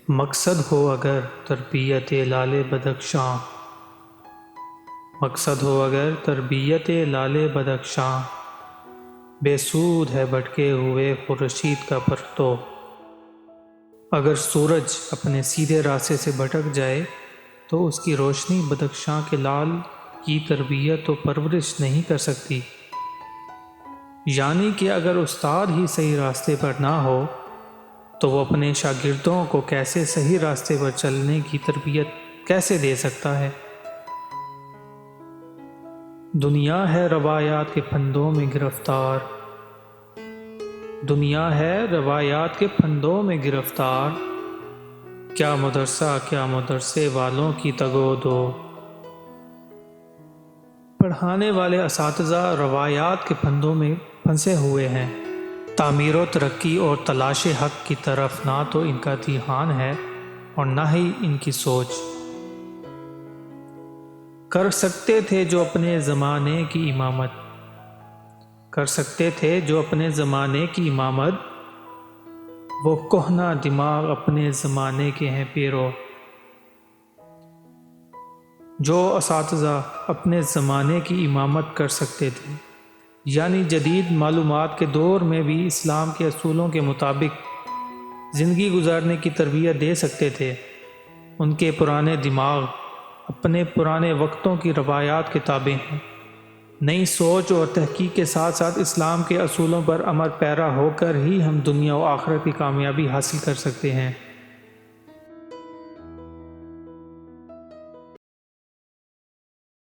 مقصد ہو اگر تربیت لال بدخشاں، مقصد ہو اگر تربیت لال بدخشاں، بے سود ہے بھٹکے ہوئے خورشید کا پرتو۔ اگر سورج اپنے سیدھے راستے سے بھٹک جائے تو اس کی روشنی بدخشاں کے لال کی تربیت و پرورش نہیں کر سکتی، یعنی کہ اگر استاد ہی صحیح راستے پر نہ ہو تو وہ اپنے شاگردوں کو کیسے صحیح راستے پر چلنے کی تربیت کیسے دے سکتا ہے؟ دنیا ہے روایات کے پھندوں میں گرفتار، دنیا ہے روایات کے پھندوں میں گرفتار، کیا مدرسہ کیا مدرسے والوں کی تگ و دو۔ پڑھانے والے اساتذہ روایات کے پھندوں میں پھنسے ہوئے ہیں، تعمیر و ترقی اور تلاش حق کی طرف نہ تو ان کا دھیان ہے اور نہ ہی ان کی سوچ۔ کر سکتے تھے جو اپنے زمانے کی امامت، کر سکتے تھے جو اپنے زمانے کی امامت، وہ کہنہ دماغ اپنے زمانے کے ہیں پیرو۔ جو اساتذہ اپنے زمانے کی امامت کر سکتے تھے، یعنی جدید معلومات کے دور میں بھی اسلام کے اصولوں کے مطابق زندگی گزارنے کی تربیت دے سکتے تھے، ان کے پرانے دماغ اپنے پرانے وقتوں کی روایات کے تابع ہیں۔ نئی سوچ اور تحقیق کے ساتھ ساتھ اسلام کے اصولوں پر عمل پیرا ہو کر ہی ہم دنیا و آخرت کی کامیابی حاصل کر سکتے ہیں۔